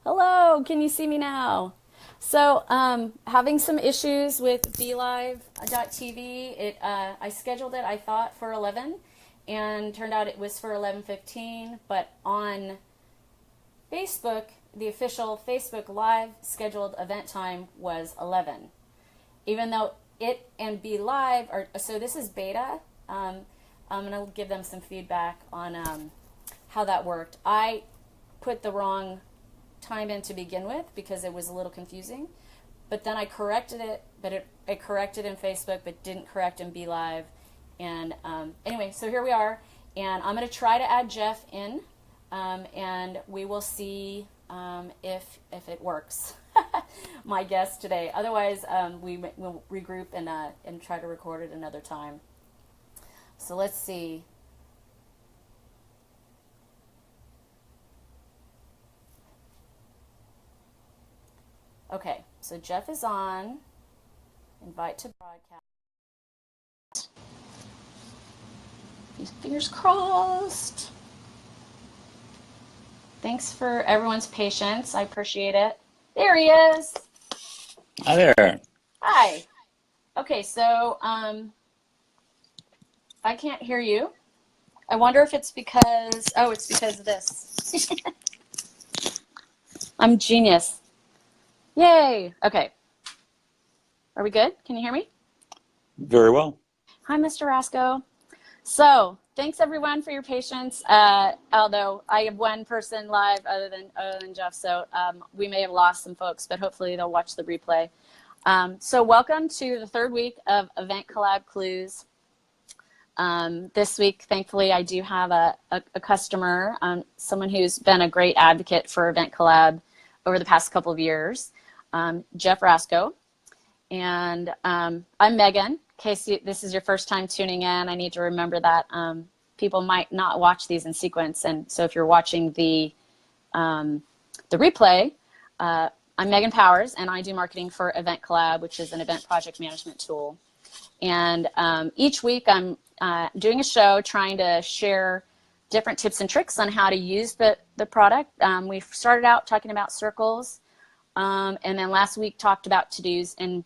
Hello, can you see me now? So, having some issues with BeLive.tv. I scheduled it, I thought, for 11, and turned out it was for 11:15. But on Facebook, the official Facebook Live scheduled event time was 11, even though it and BeLive are. So this is beta. I'm gonna give them some feedback on how that worked. I put the wrong time in to begin with because it was a little confusing. But then I corrected it, but it corrected in Facebook, but didn't correct in BeLive. And anyway, so here we are. And I'm going to try to add Jeff in, and we will see if it works. My guest today. Otherwise, we will regroup and try to record it another time. So let's see. Okay, so Jeff is on. Invite to broadcast. Fingers crossed. Thanks for everyone's patience. I appreciate it. There he is. Hi there. Hi. Okay, so I can't hear you. I wonder if it's because, it's because of this. I'm genius. Yay. Okay. Are we good? Can you hear me? Very well. Hi, Mr. Rasco. So thanks everyone for your patience. Although I have one person live other than Jeff, so we may have lost some folks, but hopefully they'll watch the replay. So welcome to the third week of EventCollab Clues. This week, thankfully, I do have a customer, someone who's been a great advocate for EventCollab over the past couple of years, Jeff Rasco. And I'm Megan. In case this is your first time tuning in, I need to remember that people might not watch these in sequence. And so if you're watching the replay, I'm Megan Powers, and I do marketing for EventCollab, which is an event project management tool. And each week I'm doing a show trying to share different tips and tricks on how to use the product. We started out talking about circles, and then last week talked about to-dos. And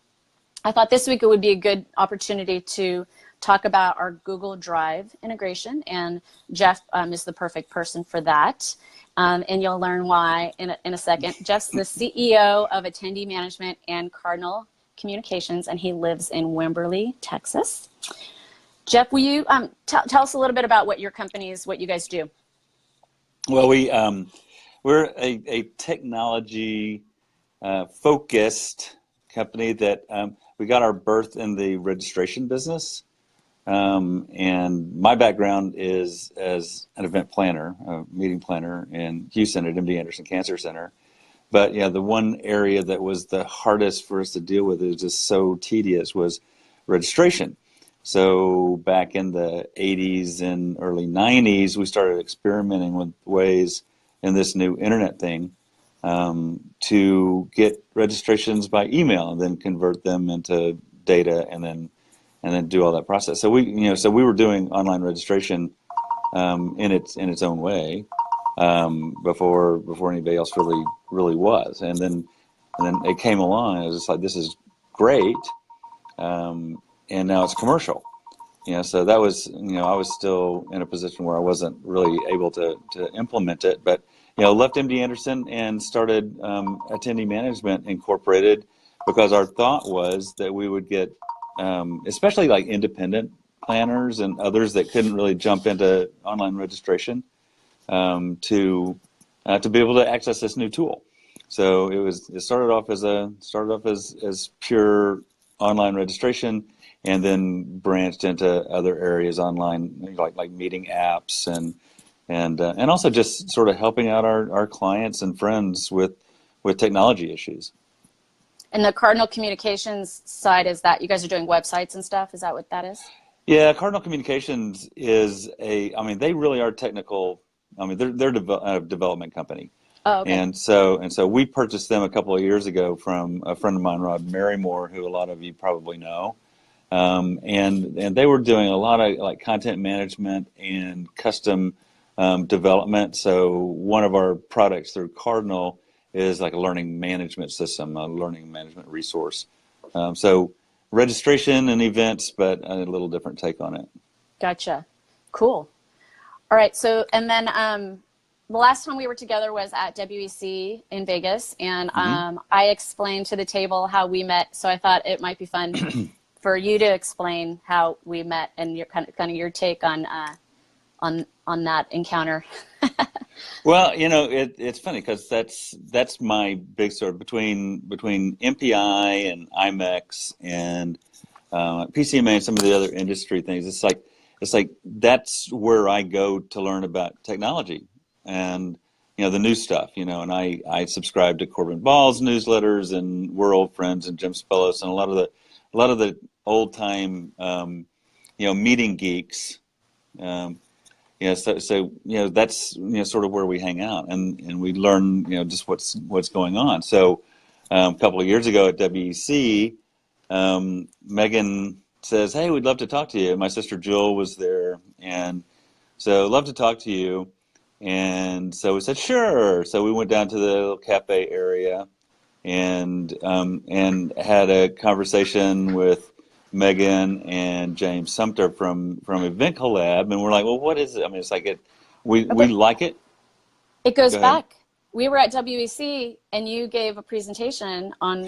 I thought this week it would be a good opportunity to talk about our Google Drive integration, and Jeff is the perfect person for that. And you'll learn why in a second. Jeff's the CEO of Attendee Management and Cardinal Communications, and he lives in Wimberley, Texas. Jeff, will you tell us a little bit about what your company is, what you guys do? Well, we're a technology focused company that we got our birth in the registration business. And my background is as an event planner, a meeting planner in Houston at MD Anderson Cancer Center. But yeah, the one area that was the hardest for us to deal with, it was just so tedious, was registration. So back in the 80s and early 90s, we started experimenting with ways in this new internet thing to get registrations by email and then convert them into data and then do all that process. So we were doing online registration in its own way before anybody else really was. And then it came along and it was just like, this is great. And now it's commercial. So that was, I was still in a position where I wasn't really able to implement it, but, left MD Anderson and started Attendee Management Incorporated, because our thought was that we would get, especially like independent planners and others that couldn't really jump into online registration, to be able to access this new tool. So it started off as pure online registration, and then branched into other areas online, like meeting apps and also just sort of helping out our clients and friends with technology issues. And the Cardinal Communications side is that you guys are doing websites and stuff? Is that what that is? Yeah, Cardinal Communications is they really are technical. They're a development company. Oh, okay. And so we purchased them a couple of years ago from a friend of mine, Rod Marrymore, who a lot of you probably know. And they were doing a lot of like content management and custom development. So one of our products through Cardinal is like a learning management system, a learning management resource. So registration and events, but a little different take on it. Gotcha. Cool. All right. So, and then the last time we were together was at WEC in Vegas, and I explained to the table how we met. So I thought it might be fun for you to explain how we met and your kind of your take on that encounter. Well, it's funny because that's my big sort between MPI and IMEX and PCMA and some of the other industry things. It's like that's where I go to learn about technology and the new stuff. And I subscribe to Corbin Ball's newsletters, and we're old friends, and Jim Spellos, and a lot of the old time meeting geeks. So that's sort of where we hang out, and we learn just what's going on. So a couple of years ago at WEC, Megan says, "Hey, we'd love to talk to you." My sister Jill was there, and so love to talk to you. And so we said, "Sure." So we went down to the little cafe area and had a conversation with Megan and James Sumter from EventCollab, and we're like, "Well, what is it?" I mean, it's like we like it. It goes back. We were at WEC, and you gave a presentation on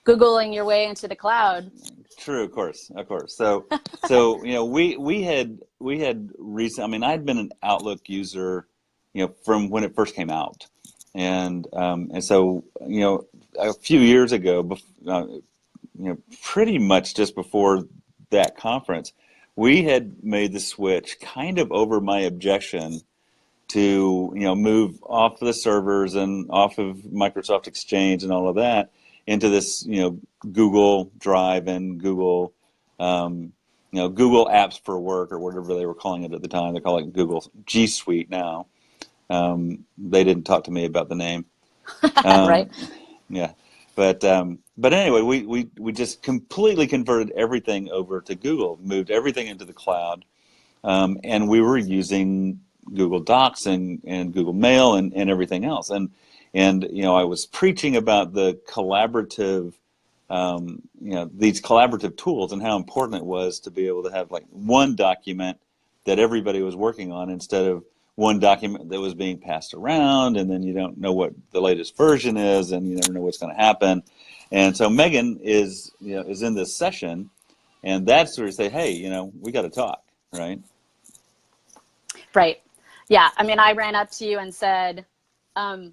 Googling your way into the cloud. True, of course. So we had recent. I mean, I'd been an Outlook user, from when it first came out, and so a few years ago, pretty much just before that conference, we had made the switch kind of over my objection to move off of the servers and off of Microsoft Exchange and all of that into this Google Drive and Google Google Apps for Work, or whatever they were calling it at the time. They call it Google G Suite now. They didn't talk to me about the name. Right. Yeah. But anyway, we just completely converted everything over to Google, moved everything into the cloud, and we were using Google Docs and Google Mail and everything else. And I was preaching about the collaborative, these collaborative tools and how important it was to be able to have like one document that everybody was working on instead of one document that was being passed around, and then you don't know what the latest version is, and you never know what's going to happen. And so Megan is in this session, and that's where you say, "Hey, we got to talk," right? Right. Yeah. I mean, I ran up to you and said, "I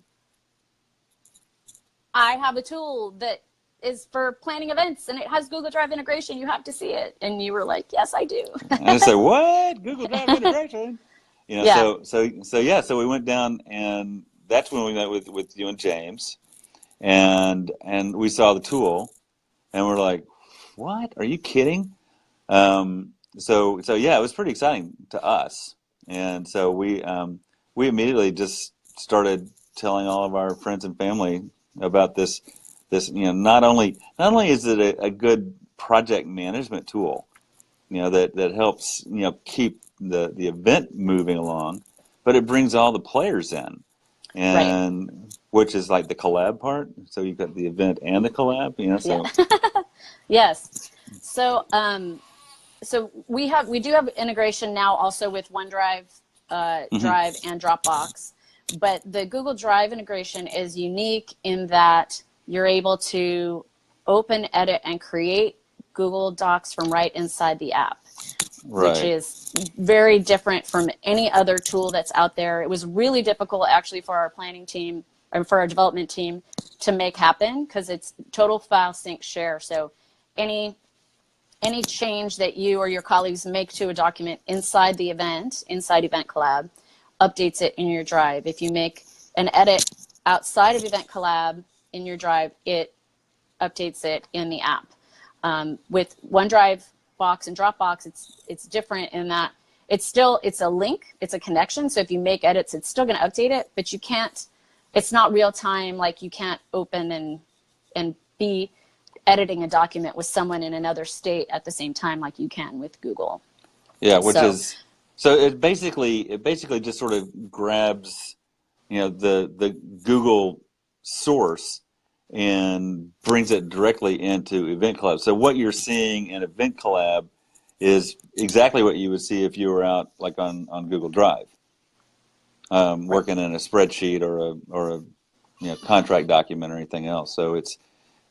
have a tool that is for planning events, and it has Google Drive integration. You have to see it." And you were like, "Yes, I do." And I said, "What? Google Drive integration?" Yeah. So we went down, and that's when we met with you and James, and we saw the tool, and we're like, "What? Are you kidding?" So yeah, it was pretty exciting to us, and so we immediately just started telling all of our friends and family about this. Not only is it a good project management tool, that helps keep the event moving along, but it brings all the players in, and right. Which is like the collab part. So you've got the event and the collab, so yeah. Yes. So we do have integration now also with OneDrive, Drive, and Dropbox, but the Google Drive integration is unique in that you're able to open, edit, and create Google Docs from right inside the app. Right. Which is very different from any other tool that's out there. It was really difficult actually for our planning team and for our development team to make happen because it's total file sync share. So any change that you or your colleagues make to a document inside the event, inside EventCollab, updates it in your Drive. If you make an edit outside of EventCollab in your Drive, it updates it in the app. With OneDrive, Box, and Dropbox, it's different in that it's a link, it's a connection. So if you make edits, it's still going to update it, but you can't. It's not real time. Like you can't open and be editing a document with someone in another state at the same time like you can with Google. Yeah, so it basically just sort of grabs the Google source and brings it directly into EventCollab. So what you're seeing in EventCollab is exactly what you would see if you were out like on Google Drive, working in a spreadsheet or a contract document or anything else. So it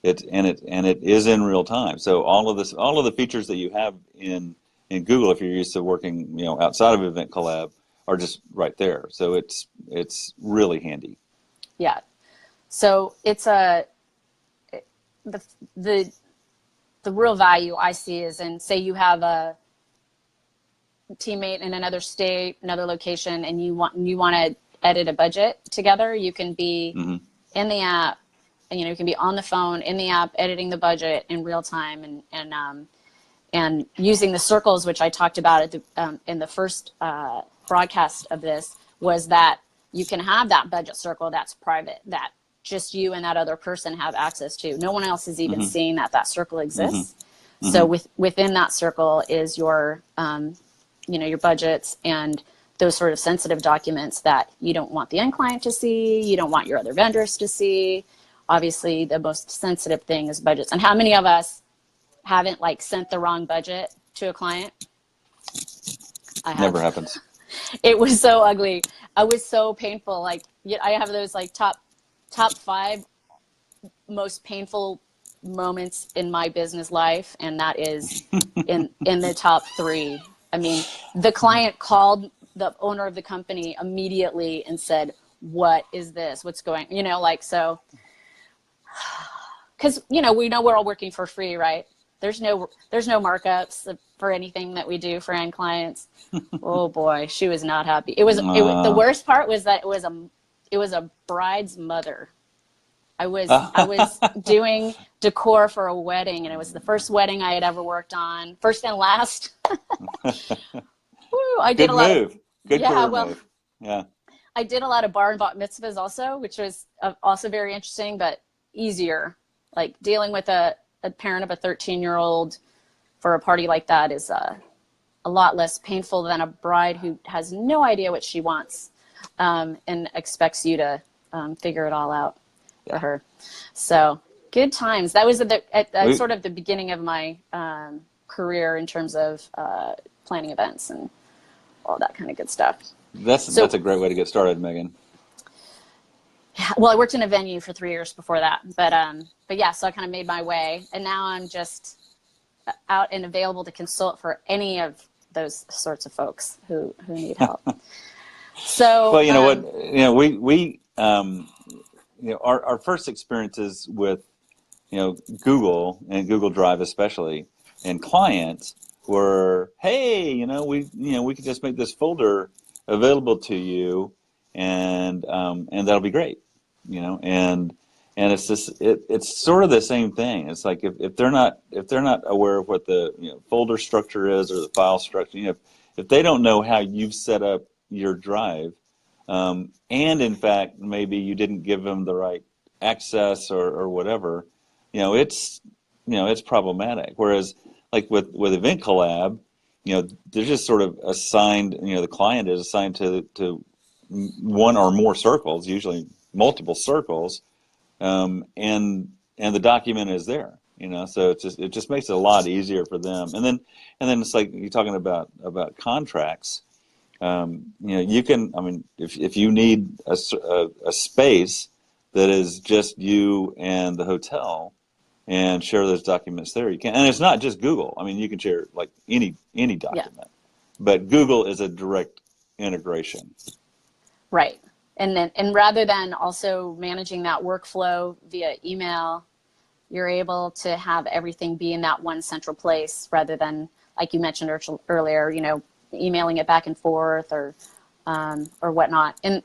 is in real time. So all of the features that you have in Google, if you're used to working outside of EventCollab, are just right there. So it's really handy. Yeah. So it's the real value I see is in, say you have a teammate in another state, another location, and you want to edit a budget together. You can be in the app, and you can be on the phone in the app editing the budget in real time, and using the circles, which I talked about at in the first broadcast of this, was that you can have that budget circle that's private, that just you and that other person have access to. No one else is even seeing that circle exists. So within that circle is your your budgets and those sort of sensitive documents that you don't want the end client to see, you don't want your other vendors to see. Obviously, the most sensitive thing is budgets. And how many of us haven't sent the wrong budget to a client? I have. Never happens. It was so ugly. It was so painful. I have those top 5 most painful moments in my business life, and that is in the top 3. I mean, the client called the owner of the company immediately and said, "What is this? What's going?" So, because we know we're all working for free, right? There's no markups for anything that we do for end clients. Oh boy, she was not happy. The worst part was that it was a bride's mother. I was doing decor for a wedding, and it was the first wedding I had ever worked on, first and last. Woo, I did Good move. Good career move. Yeah. I did a lot of bar and bat mitzvahs also, which was also very interesting, but easier. Dealing with a parent of a 13-year-old for a party like that is a lot less painful than a bride who has no idea what she wants and expects you to figure it all out for her. So good times. That was sort of the beginning of my career in terms of planning events and all that kind of good stuff. That's a great way to get started, Megan. Well, I worked in a venue for 3 years before that, but yeah, so I kind of made my way, and now I'm just out and available to consult for any of those sorts of folks who need help. So, well, we our first experiences with Google and Google Drive especially, and clients were, hey, we could just make this folder available to you, and that'll be great, and it's just it's sort of the same thing. It's like if they're not aware of what the folder structure is or the file structure, if they don't know how you've set up your drive, and in fact maybe you didn't give them the right access or whatever, it's problematic. Whereas with EventCollab, they're just sort of assigned, the client is assigned to one or more circles, usually multiple circles, and the document is there, so it just makes it a lot easier for them. And then it's like you're talking about contracts. You can, if you need a space that is just you and the hotel, and share those documents there, you can. And it's not just Google. You can share any document, but Google is a direct integration. Right. And rather than also managing that workflow via email, you're able to have everything be in that one central place rather than, like you mentioned earlier, emailing it back and forth or whatnot. And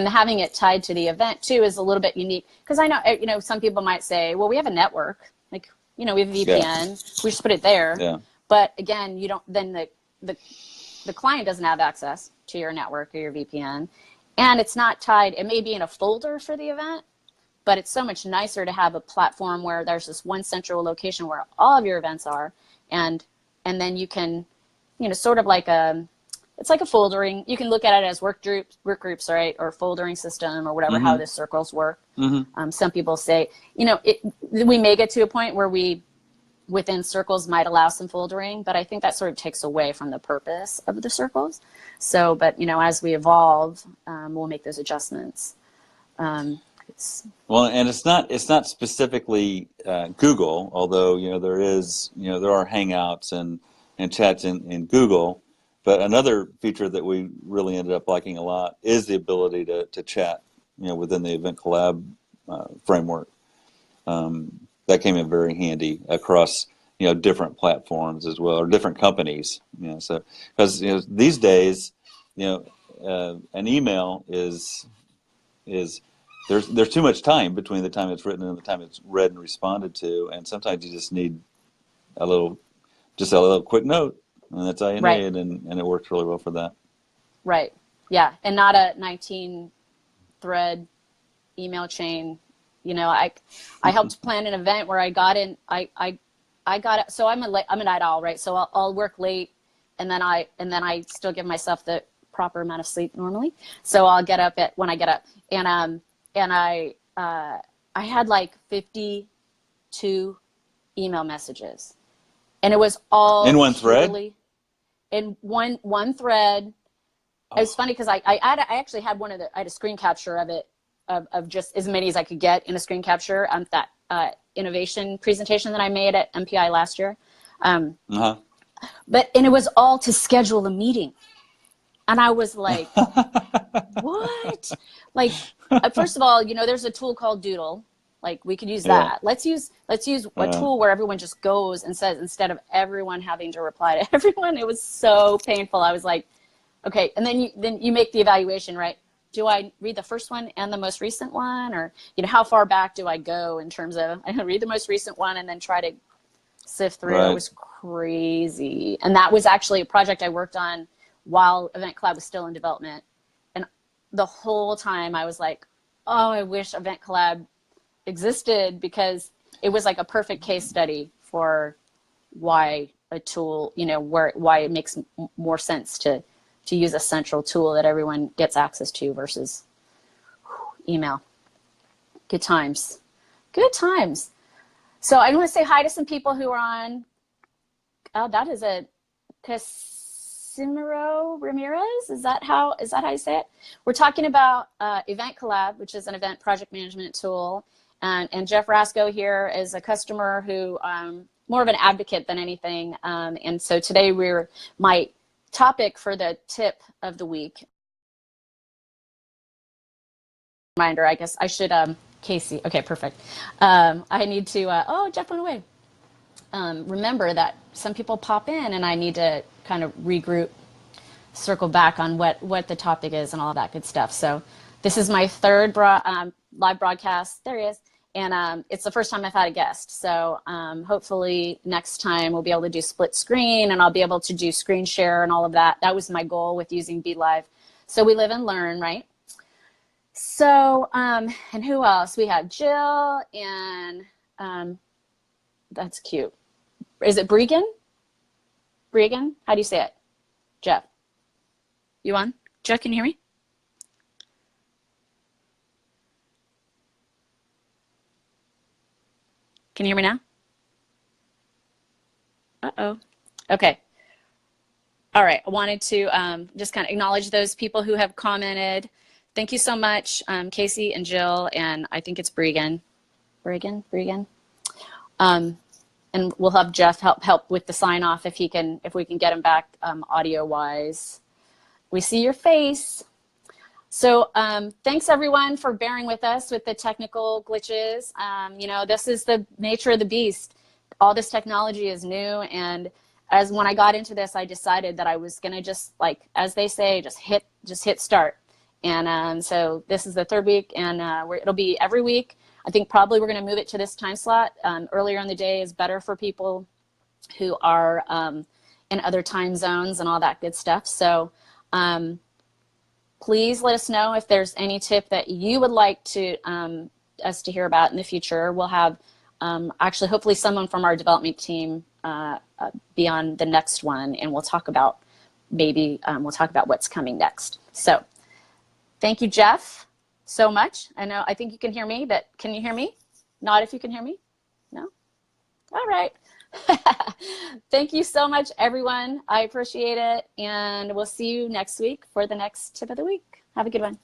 having it tied to the event too is a little bit unique, because I know, some people might say, well, we have a network, we have a VPN, we just put it there. Yeah. But again, then the client doesn't have access to your network or your VPN. And it's not tied. It may be in a folder for the event, but it's so much nicer to have a platform where there's this one central location where all of your events are, and then you can, sort of like a it's like a foldering. You can look at it as work groups, right? Or foldering system or whatever, how the circles work. Some people say, we may get to a point where we, within circles, might allow some foldering, but I think that sort of takes away from the purpose of the circles. So, but, as we evolve, we'll make those adjustments. Well, and it's not specifically Google, although there are Hangouts and chats in Google. But another feature that we really ended up liking a lot is the ability to chat, within the EventCollab framework. That came in very handy across different platforms as well, or different companies. So because these days, an email is there's too much time between the time it's written and the time it's read and responded to, and sometimes you just need a little quick note, and that's all you need, and it works really well for that. Right. Yeah, and not a 19-thread email chain. I helped plan an event where I got in. I got it. So I'm a night owl, right? So I'll work late, and then I still give myself the proper amount of sleep normally. So I'll get up when I get up, and I had like 52 email messages, and it was all in one thread. In one thread. It was funny because I actually had I had a screen capture of it, of just as many as I could get in a screen capture on that innovation presentation that I made at MPI last year. And it was all to schedule a meeting. And I was like, what? Like, first of all, there's a tool called Doodle. Like, we could use that. Let's use a tool where everyone just goes and says, instead of everyone having to reply to everyone. It was so painful. I was like, okay. And then you make the evaluation, right? Do I read the first one and the most recent one? Or, how far back do I go in terms of, I read the most recent one and then try to sift through. Right. It was crazy. And that was actually a project I worked on while EventCollab was still in development. And the whole time I was like, oh, I wish EventCollab existed, because it was like a perfect case study for why a tool, why it makes more sense to use a central tool that everyone gets access to versus email. Good times. Good times. So I want to say hi to some people who are on. Oh, that is a Casimiro Ramirez. Is that how you say it? We're talking about EventCollab, which is an event project management tool. And Jeff Rasco here is a customer who, more of an advocate than anything. And so today my topic for the tip of the week. Reminder, I guess I should, Casey. Okay, perfect. I need to, Jeff went away. Remember that some people pop in and I need to kind of regroup, circle back on what the topic is and all that good stuff. So this is my third live broadcast. There he is. And it's the first time I've had a guest. So hopefully next time we'll be able to do split screen, and I'll be able to do screen share and all of that. That was my goal with using BeLive. So we live and learn, right? So, and who else? We have Jill, and that's cute. Is it Bregan? Bregan? How do you say it? Jeff? You on? Jeff, can you hear me? Can you hear me now? Uh-oh. Okay. All right. I wanted to just kind of acknowledge those people who have commented. Thank you so much, Casey and Jill, and I think it's Bregan. Bregan. And we'll have Jeff help with the sign off if we can get him back audio wise. We see your face. So thanks everyone for bearing with us with the technical glitches. This is the nature of the beast. All this technology is new, and when I got into this, I decided that I was gonna just, like, as they say, just hit start. And so this is the third week, and it'll be every week. I think probably we're gonna move it to this time slot. Earlier in the day is better for people who are in other time zones and all that good stuff. So please let us know if there's any tip that you would like to us to hear about in the future. We'll have actually hopefully someone from our development team be on the next one, and we'll talk about maybe we'll talk about what's coming next. So thank you, Jeff, so much. I think you can hear me, but can you hear me? Not if you can hear me? No? All right. Thank you so much, everyone. I appreciate it. And we'll see you next week for the next tip of the week. Have a good one.